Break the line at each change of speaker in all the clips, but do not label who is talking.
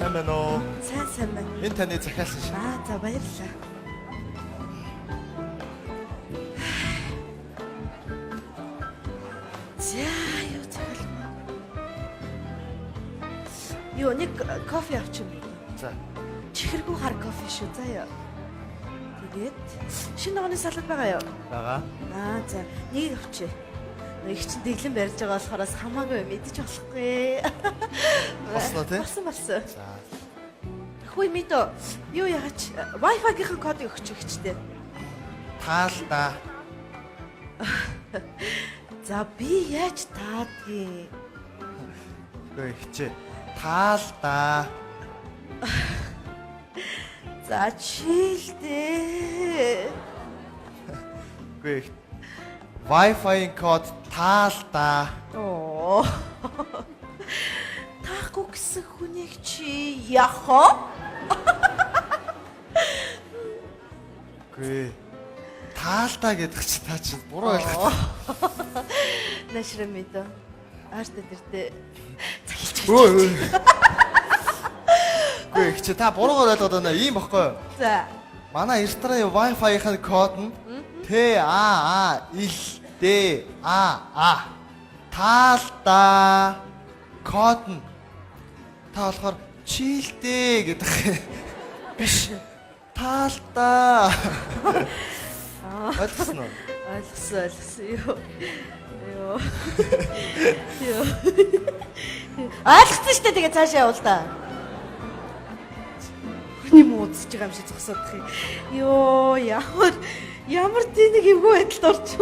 Сайн байна уу?
Сайн байна.
Энэ таны захиалсан шин.
За баярлалаа. За юу захиалмаа. Юу нэг кофе авчихна.
За.
Чихэргүй хар кофе шүү заяа. Тэгээд шинэ ногооны салат байгаа юу?
Бага.
За нэг авчи. Их чинь дэглэн барьж байгаа болохоос хамаагүй мэдчих болохгүй.
Босноо тий?
Болсон.
За.
Хөөе мэдөө. Юу яач? Wi-Fi-гийн кодыг өгч ихчтэй.
Таалда.
За би яаж таадгийг?
Үгүй хичээ. Таалда.
За чилдээ.
Үгүй. Wi-Fi код таалда.
Оо. Таахгүй гэсэн хүнийг чи яхаа?
Үгүй. Таалда гэдэг чи та чи буруу ойлгох.
Нашрам мэдөө. Арт дэрдээ. Цагилч.
Үгүй. Үгүй хичээ та буруугаар ойлгоод байна. Ийм баггүй.
За.
Манай Эртрийн Wi-Fi-ийн код нь TAALDAA. Таалда. Код нь та болохоор чилдээ гэдэг. Биш. Таалда. Ойлгосон уу?
Ойлгосон. Юу. Ойлгосон шүү дээ. Тэгээ цаашаа явуул та. Хүний муудсаж байгаа юм шиг зогсоодох юм. Йоо, ямар тэнэг эвгүй байдалд орчих.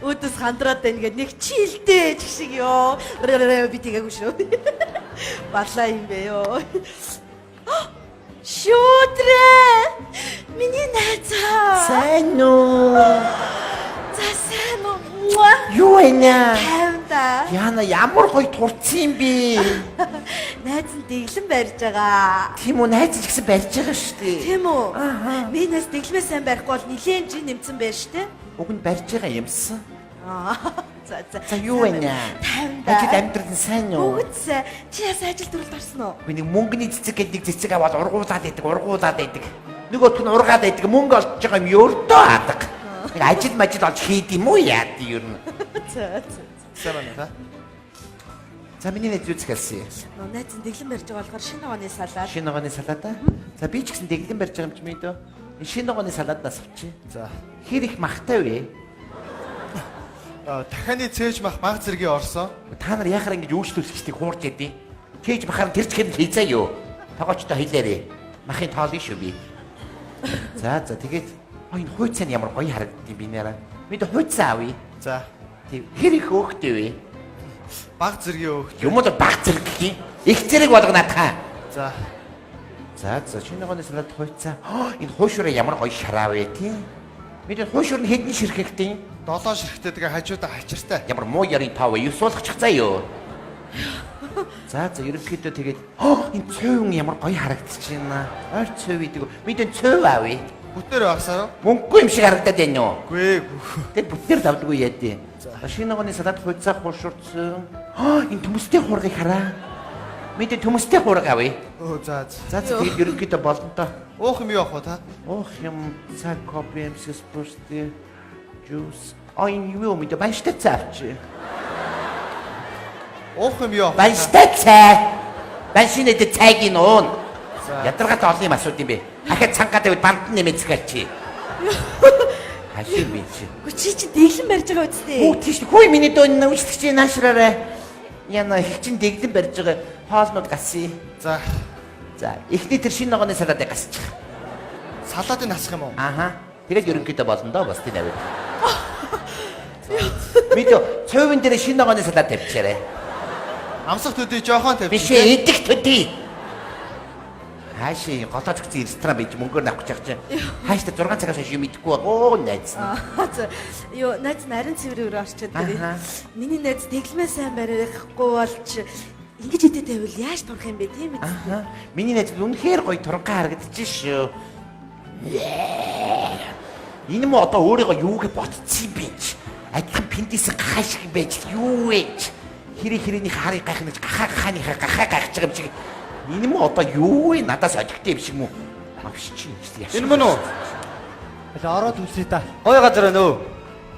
Өөдөөс хандраад байна гэдэг нэг чилдээ ч шиг ёо. Би тэгээгүй шүү. Барлаа юм бэ ёо. Шүтрэ! Миний найзаа.
Сайн уу?
За сайн уу?
Юу вэ?
Тайван.
Яна ямар гоё турцсан юм бэ?
Найз нь дэглэн барьж байгаа.
Тийм үү, найз ч гэсэн барьж байгаа шүү дээ.
Тийм үү? Би найз дэглэмээ сайн барихгүй бол нилээн жин нэмсэн байж тээ.
Уг нь барьж байгаа юмсан.
За.
За юу вэ?
Тайван.
Ажил амьдрал нь сайн уу?
Бүгд сайн. Чи ясаа ажил төрөлд орсон уу?
Би нэг мөнгөний цэцэг гэдэг нэг цэцэг аваад ургуулад байдаг. Нөгөөх нь ургаад байдаг. Мөнгө олж байгаа юм өрдөө хаадаг. Нэг ажил олж хийд юм уу яад юу юм.
За.
Сайн байна та.
За миний найз юу захиалсан?
Найз нь дэглэн барьж байгаа болохоор шинэ ногооны салаад.
Шинэ ногооны салаад аа. За би ч гэсэн дэглэн барьж байгаа юм чи мэдөө. Энэ шинэ ногооны салааднаас авчи.
За.
Хэр их махтай вэ?
Дахианы цээж мах баг зэргийн орсон.
Та нар яхаар ингэж үйлчлүүлсэхийг хуурж ядیں۔ Чээж махаар тэр чигээр нь хийцээ юу? Тогоочтой хэлээрээ. Махын тоолын шүү би. За тэгээд энэ хүйцэн ямар гоё харагддیں۔ Би нэраа. Бид хүйцэн авъя.
За.
Тийм хэр их өөхтэй вэ?
Баг зэргийн өөх.
Юм уу баг зэрэг гэх юм. Их зэрэг болгоно та.
За.
За шинэ ногооны салаад хүйцэн. Энэ хуушураа ямар гоё шараа вэ тийм. Бид хуушур нь хэдэн ширхэгтэй?
7 ширхтээ тэгээ хажуудаа хачиртай.
Ямар муу ярийн тав вэ? 9 суулгачих заа юу. За ерөнхийдөө тэгээд энэ цөөвн ямар гоё харагдчихэна. Ойр цөв идэг. Бид энэ цөв аавь.
Бүтээр багсаа.
Мөнгөгүй юм шиг харагдаад байна юу?
Гүй.
Тэгээд бүтээр давдаггүй яадیں۔ Шинэ ногооны салаад хүйцээ хуушурцсан. Энэ төмөстэй хургийг хараа. Бид энэ төмөстэй хураг аавь.
За.
Тэгээд ерөнхийдөө болно та.
Уух юм юу ах вэ та?
Уух юм цаг кофе эмсэс бүртээ juice. Энэ юу мэдээ банштай цаавч.
Уух юм юу?
Банштай цай. Баншинэд цайг нь уун. Ядаргатай олон юм асууд юм бэ. Ахад цангаа тавьд банд нэмэцгаач чи. Хашиг би чи.
Чи дэглэн барьж байгаа үстэй.
Хүү тийш. Хүү миний дөө нүсгч наашраарай. Яна их чин дэглэн барьж байгаа хоолнууд гасъя.
За.
Эхний тэр шинэ ногооны салаадыг гасчих.
Салаадыг насах юм уу?
Ааха. Тэгээд ерөнхийдөө болно доо бас тийм авъя. Мэдээ цөөвөн дээр шинэ ногооны салаад тавьчихаарай.
Амсах төдий жоохон тавь.
Биш ээ, идэх төдий. Хаашаа голоо зөгцөн ресторан бийж мөнгөөр авах гэж чинь. Хаашаа 6 цагаас хойш юм идэхгүй оо найз.
За юу найз нарийн цэврээр орчод байна. Миний найз дэглэмээ сайн барихгүй болж ингэж идэ тавил яаж турах юм бэ тийм үү?
Миний найз үнэхээр гоё туранхай харагдчих шүү. Энэ мо одоо өөрийгөө юуг ботцсон юм бэ? Адилхан пендис гахаш юм байж юу вэ? Хирэний харыг гайхнаж гахаа гахааныхаа гахаа гайхаж байгаа юм чи. Энэ мө одоо юу вэ? Надаас олигтой юм шиг мүү? Авш чи яаш.
Энэ мөн үү?
Хэл ороод үзье да.
Гой газар байна уу?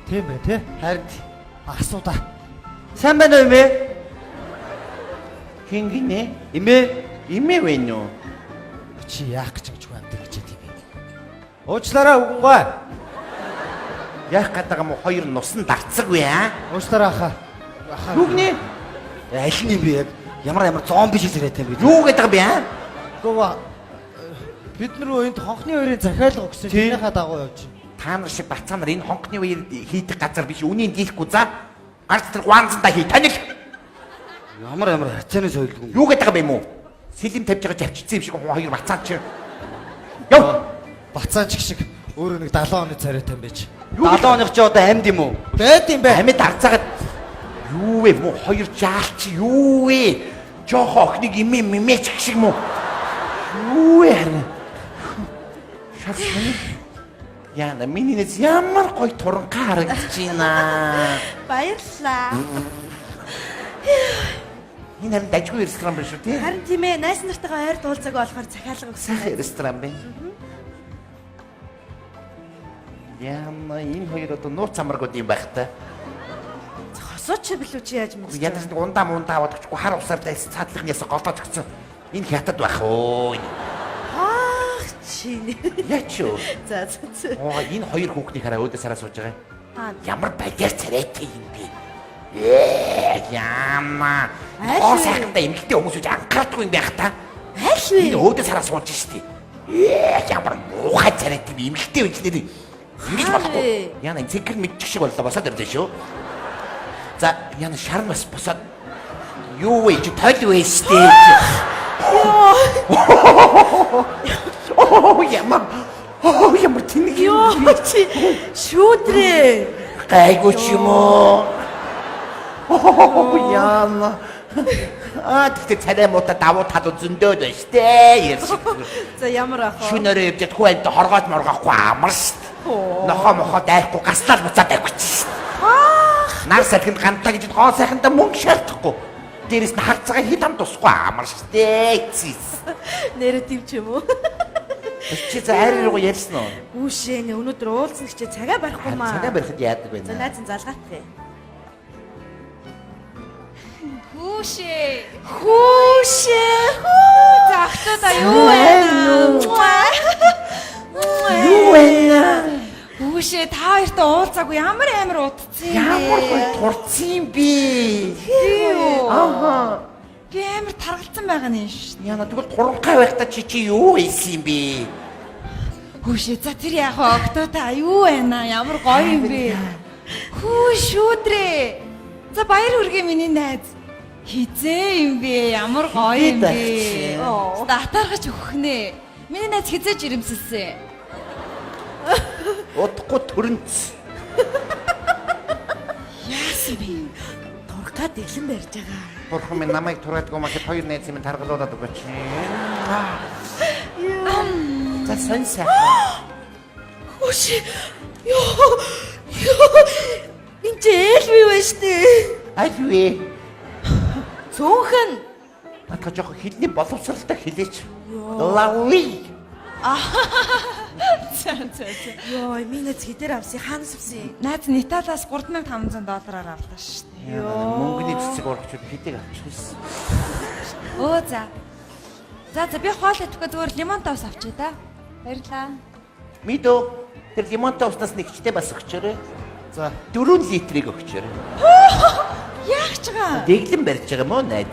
Тийм бай тий.
Харин
Асуу да.
сайн байна уу эмээ?
Хин гинэ?
Эмээ вэ нөө?
Чи яах гэж байна гэж тийм бэ? Уучлаарай үгэнгүй.
Яах гэдэг юм хоёр нусан дарцаггүй аа?
Уучлаарай хаа.
Юу гинэ?
Аль нь би яг ямар зомби шиг зэрэг юм бэ?
Юу гэдэг юм бэ аа?
Гова бид нар энд хонхны хоёрын захиалга өгсөн чинийхээ дагуу явж байна.
Та нар шиг бацаа нар энэ хонхны үеэр хийдэг газар биш үнийн дийлэхгүй за. Гарц тэр гуанзанда хий танил.
Ямар хацааны соёлгүй.
Юу гэдэг юм бэ мүү? Сэлэм тавьж байгаа завчицсан юм шиг хоёр бацаа чи. Яв.
Бацаан чиг шиг өөрөө нэг 70 оны царайтай юм байж.
70 оных чи одоо амьд юм уу?
Байд юм бэ?
Амьд арцаагаад юу вэ мүү хоёр жаалч юу вэ? Жохо охныг имээ чих шиг мүү? Юу вэ харин? Шавсан. Яна минийс ямар гой туранхай харагдаж байна.
Баярлалаа.
Энэ харин дажгүй ресторан биш үү тий?
Харин тийм ээ, найз нартайгаа ойр дуулцаагүй болохоор захиалга өгсөн.
Сайхан ресторан байна. Яна энэ хоёр одоо нууц амаргууд юм байх та.
Хосооч билүү чи яаж мэдчих вэ?
Ядаж нэг ундаа аваад өгчихгүй хар усаар дайс цаадлахнаас голдоод өгсөн. Энэ хятад байх өө.
Ах чи.
Яач юу?
За.
Оо энэ хоёр хүүхний хараа өөдөөс хараа сууж байгаа.
Аа.
Ямар баяр царайтай юм бэ? Яна.
Аль
Аа
вэ?
сайхантай эмэгтэй хүмүүс үж анхаардгүй юм байх та.
Аль вэ?
Энэ өөдөөс хараа сууж штий. Ямар муухай царайтай юм эмэгтэй үжлэр. Ингэж болохгүй. Яна энэ цэгэр мэдчих шиг боллоо босоод ирлээ шүү. За яна шарн бас босоод юу вэ чи тойл вэ штий. Ямар тэнэг юм.
Йоо чи шүүдрээ.
Гайгүй ч юм уу. Яна. Тэгтээ царай муута давуу тал зөндөөд байна штэ.
За ямар ах вэ?
Шүнээрээ явж хүү амт хоргоод моргохгүй амар штэ. Нохоо мохоо дайхгүй гаслал буцаад авчих штэ. Нар салхинд гантаа гэж гоо сайхандаа мөнгө шаардахгүй. Дээрээс нь харцгаа хэд ам тусахгүй амар штэ.
Нэрэ тийм ч юм уу?
Чи за арай руу ярьсан уу?
Үүшээ өнөөдөр уулзсан гэчээ цагаа барихгүй маа.
Цагаа барихад яадаг
За
байна.
найз залгаатай.
Хүүшээ.
Захтаа
юу
Юу вэ?
Хүүшээ та хоёртой уулзаагүй ямар амар утцсан юм бэ?
Ямар гой турцсан юм бэ?
юу?
Аха.
Би амар таргалцсан байгаа юм шүү.
Яна тэгвэл туранхай байхдаа чи юу хийсэн юм бэ?
Хүүшээ за тэр яг октоотой юу байна? Ямар гоё юм бэ? Хүү шүүдрээ. За баяр хүргээ миний найз. Хизээ юм бэ? Ямар гоё юм бэ? Татаргаж өгөх нэ. Миний найз хизээж ирэмсэлсэн.
Удахгүй төрөнц.
Яасан бэ?
Турхаа дэлэн барьж байгаа.
Бурхан минь намайг тураадгүй махад хоёр найз минь таргалуулаад өгөөч. За сон сайхан.
Үшээ. Йоо. Энд ээлгүй байна штэ.
Аль вэ?
Цөөхөн.
Натга жоох хилний боловсралтай хэлээч. Lovely.
За.
Йоо, минийц хідэр авсан, хаанаас авсан?
Найз нь Италиас $3,500 авлаа шүү дээ.
Мөнгөний цэцэг урагчуд хэдэг авчихсан.
Өө за. За би хоол идэхгүй зүгээр лимон тоос авчи да. Баярлаа.
Мэдөө тэр лимонтой уснаас нэгчтэй бас өгчөөрэй.
За
4 литрийг өгчөөрэй.
Яах ч байгаа.
Дэглэн барьж байгаа мó найз.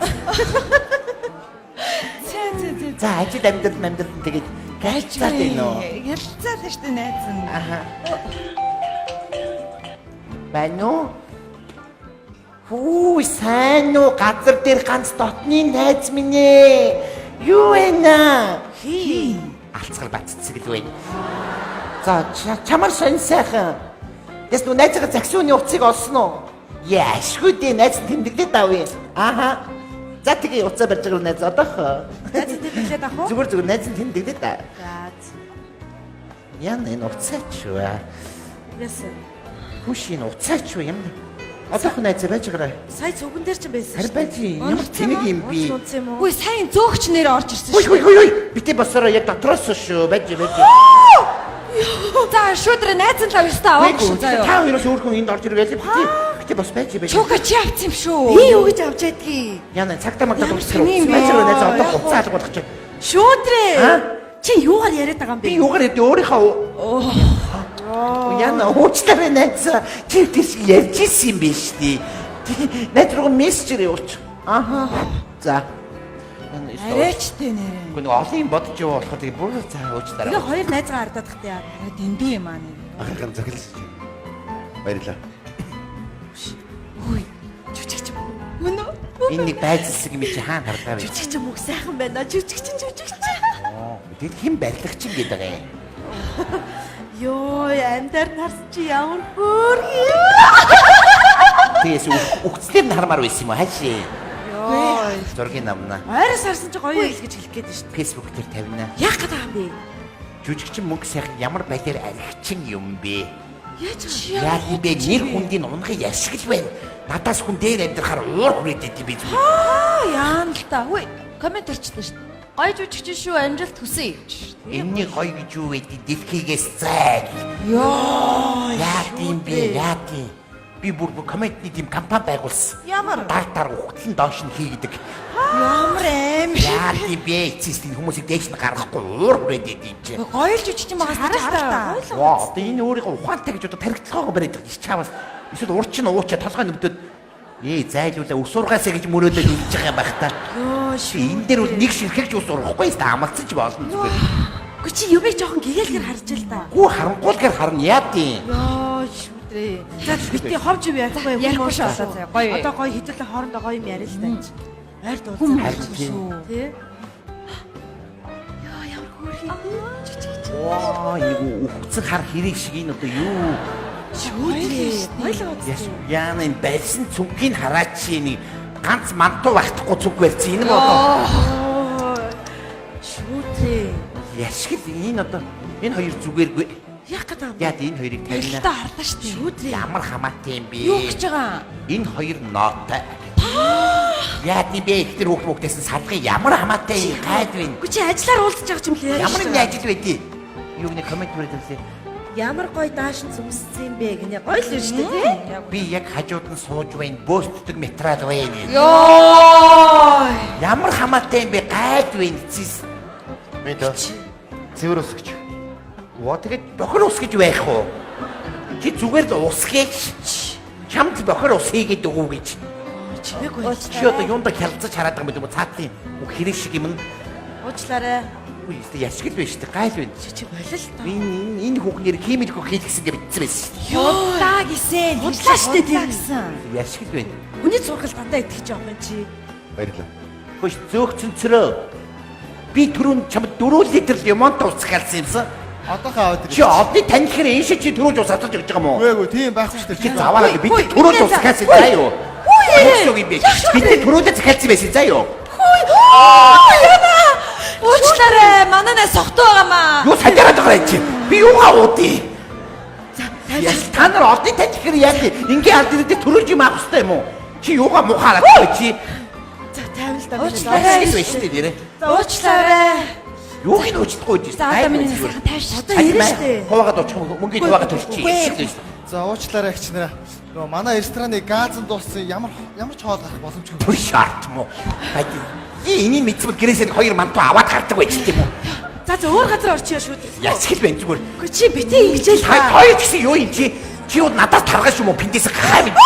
За ажил амьдрал тэгээд галзаад байна уу?
Ялцаад шүү дээ найз нь.
Аха. Байна уу? Хүү сайн уу газар дээр ганц дотны найз минь ээ. Юу вэ наа?
Хий.
Алцгар баццэг л байна. За чамар сонь сайхан. Яс нү найзгаа загсууны уцыг олсон уу? Яашгүй дээ найз тэмдэглээд авъя. Аха. За тэгээ уцаа барьж байгаа найз одоохоо.
Найз тэмдэглээд авах уу?
Зүгээр найз тэмдэглээд аа.
За.
Яна энэ уцаач юу аа?
Яасан?
Хүшийн уцаач юу юм? Одоохон найзаа байж гараа.
Сая цуган дээр ч байсан
Харин байж ямар тэнэг юм би.
Унтсан юм уу?
Үгүй сайн зөөгч нэр орж ирсэн
Ой
шүү.
ой ой. Битээ босороо яг дотроос шүү. Байж.
За шүдрэ найзан лав ёстой аваагүй шүү заяа.
Та хоёроос өөр хүн энд орж ирвэл битээ бас байж.
Чука чи авсан юм шүү.
Би юу гэж авч ядгийг?
Яна цагтаа магтаа
Ямар
дуусах.
сони юм бэ?
Байцраа найзаа одоо хуцаа алгуулах гэж.
Шүүтрээ. Чи юугаар яриад байгаа юм бэ?
Би юугаар яд өөрийнхөө Яна уучлаарай найзаа. Чи тийш ярьж ирсэн юм биш үү? Найз руу мессежээр явуулч. Аха. За.
Арайчтэй нэрээ.
Гүн олон юм бодож яваа болохоор тэгээ бүр цаа уучлаарай.
Тэгээ хоёр найзгаа хардаадах таа.
Дэндүү юм аа нэр.
Ахын захиалсан. Баярлалаа.
Жүжигч юм.
Мөн үү?
Энэ нэг байцлаг юм чи хаана харлаа вэ?
Жүжигч юм уу сайхан байна. Жүжигч.
Тэгээд хэн барьлагч юм гээд байгаа юм?
Йоо, амьдар нарсан чи ямар хөөрхий.
Тэгээс үхцлэр нь хармаар байсан юм уу хаашаа?
Йоо.
Зургийн намна.
Ойроос харсан чи гоё ил гэж хэлэх гээд байна шүү
Facebook дээр тавина.
дээ. Яах гэдэг юм бэ?
Жүжигчин мөнгө сайхан ямар балиар аригчин юм бэ?
Яаж
Яа тийм бэ? Нэр хүндийн унгыг яшгил байна. Надаас хүн дээр амьдрахаар уур хүрээдэг юм би зүгээр.
Яан л та. Үгүй комент орчихлоо шүү. Гоё жүжигч шүү амжилт хүсье гэж.
Энэний гоё гэж юу вэ? Дэлхийгээс зай.
Йоо.
Яа тийм бэ? Яа тийм. Би бүр комментний тийм кампани байгуулсан.
Ямар?
Дартаар ухтлан доош нь хийгдэг.
Ямар аим шиг.
Яа тийм бэ? Эцэстийн хүмүүсийг дээш нь гаргахгүй уур хүрээдэг юм чи.
Гоё л жүжигч юм байгаа
Хараа.
Ваа, одоо энэ өөрийгөө ухаантай гэж одоо тархицлогоо бариад байгаа чаавас. Эсвэл урч нь уучаа толгой нэмдэд зайлуулаа ус ургаасаа гэж мөрөөдөө хэлж байгаа юм байх та.
Йоо,
Энэ дээр бол нэг ширхэгч ус ургахгүй юм да амалцаж болно зүгээр.
Гү чи юмыг жоохон гэгээлгэр харж л та.
Гүү харангуулгаар харна яа тийм.
Йоо, шүүтрээ. За битгий ховж юм ярихгүй
ярихгүй шүү одоо заяа. Гоё.
Одоо гоё хэдүүлэн хоорондоо гоё юм яриа л та. Ойр
Хүн
дуулсан
харин тийм.
тий. Йоо, ямар хөөрхий.
Ваа, юу ухцсан хар хэрэг шиг энэ одоо юу?
Шүүтрээ. Ойлоо.
Яа энэ байсан цүнхийг хараач нэг ганц мантуу багтахгүй цүнх барьсан. Энэ одоо
Шүүтрээ.
яшгил энэ одоо энэ хоёр зүгээргүй.
Яах гэдэг юм бэ?
Яа энэ хоёрыг
Та
тавина.
харлаа шүү дээ.
Шүүтрээ.
Ямар хамаатай юм бэ?
Юу гэж байгаа?
Энэ хоёр нотой. Яа тийм бэ? Ихтер хүүхдээсэн садгын ямар хамаатай гайд вэ?
Гү чи ажиллаар уулзаж байгаа юм лээ.
Ямар нэг ажил байдгийг. Юу нэг коммент бүрэлдэхлээ.
Ямар гоё даашин зүмссэн юм бэ гинэ. Гоё л шүү дээ тий.
Би яг хажууд нь сууж байна. Бөөстдөг материал байна.
Йоо.
Ямар хамаатай юм бэ? Гайд вэ? Эцэс.
Мэдээ. Цэвэр ус гэж.
Оо тэгээд бохор ус гэж байх уу? Чи зүгээр л ус гэж. Чамд бохор ус хийгээд өгөө гэж.
Чимээг гоё.
Чи одоо юунда хялцаж хараад байгаа юм бэ? Цаатын хэрэг шиг юм.
Уучлаарай.
Үгүй ээ яшгил байж тээ гайл байна.
Чи болол та.
Энэ хүүхнээр химик хөх хийлгсэн гэж бичсэн байсан шүү
Худлаа гисэн.
Худлаа штэ тэр.
гэсэн.
дээ. Яшгил байна.
Хүний зургал дандаа итгэж байгаа юм чи.
Баярлалаа.
Хөөш зөөгцөнцрөө. Би түрүүн чамд 4 литр лимонт ууцгалсан юмсан.
Одоохон аваад
Чи одны таньхэр энэ шиг чи түрүүж ус аталж өгч байгаа юм уу?
Үгүй тийм байхгүй шүү
Чи
дээ.
заваараа бид түрүүж ус захиалсан заа юу? Юу юм бэ? Бид түрүүж захиалсан байсан заа юу?
Уучлаарай. Манай нэ сохтуу байгаамаа.
Юу сандараад байгаа юм чи? Би юугаа уудъя? Яс та нар одны таньхэр яг ингээ алд ирээд түрүүж юм авах хэрэгтэй юм уу? Чи юугаа мухаараад байгаа чи?
За тавил та.
Уучлаарай.
Яшгил байна шүү дээ нэрэ.
Уучлаарай.
Юу гэж уучлахгүй гэж.
За одоо миний сайхан тавьш.
Одоо ирнэ штэ.
Хуваагаад очих мөнгөний хуваагаад төрчих.
За уучлаарай агч нараа. Нөгөө манай рестораны газан дууссан ямар ч хоол гарах боломжгүй.
Түр шаарт юм уу? Хайди. Энийг мэдсэвэл гэрээсээ хоёр мантуу аваад гардаг байж тийм үү?
За өөр газар орчихё шүү дээ.
Ясгил байна зүгээр.
Гү чи битээ ингэжэл
Та
та.
хоёр гэсэн юу юм чи? Чи юу надаас таргаш юм уу? Пиндээс гахаа минь.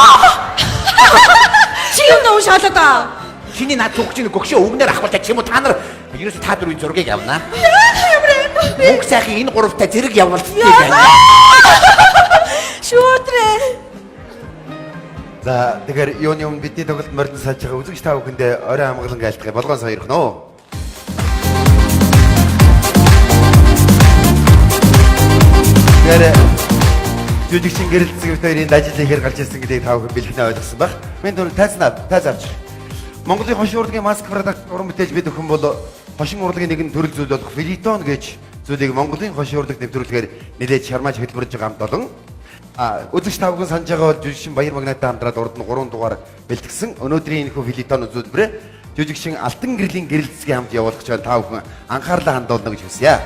Чи юу нөө шалаад аа.
Чиний над төгчийн гөгшөө өвгнөр ахвалтай ч юм уу та нар ерөөсө та дөрвийн зургийг явна. Мөнгө сайхан энэ гуравтай зэрэг явуулдаг байна.
Шүүтрээ.
За тэгэхээр юуны өмнө бидний тоглолт морин салж байгаа үзэгч та бүхэндээ орой амгалан айлтгая. Болгоон сойрхно уу? Тэгэхээр жүжигчин гэрэл зэвэрт хоёрын ажил ихээр гарч ирсэн гэдгийг та бүхэн бэлгэнэ ойлгосон байх. Мен түрүү тайз авч. Монголын хошин урлагийн маск продакт уран бүтээж бид өхөн бол хошин урлагийн нэгэн төрөл зүйл болох филитон гэж зүйлийг Монголын хошин урлаг нэвтрүүлгээр нэлээд шармаж хөтөлбөрж байгаа хамт олон Үзэгч та бүхэн санаж байгаа бол жүжигчин Баяр Магнаттай хамтраад урд нь 3 дугаар бэлтгэсэн өнөөдрийн энэхүү филитон үзүүлбэрээ жүжигчин Алтан гэрлийн гэрэл засгийн хамт явуулах гэж байна. Та бүхэн анхаарлаа хандуулна гэж хүсье.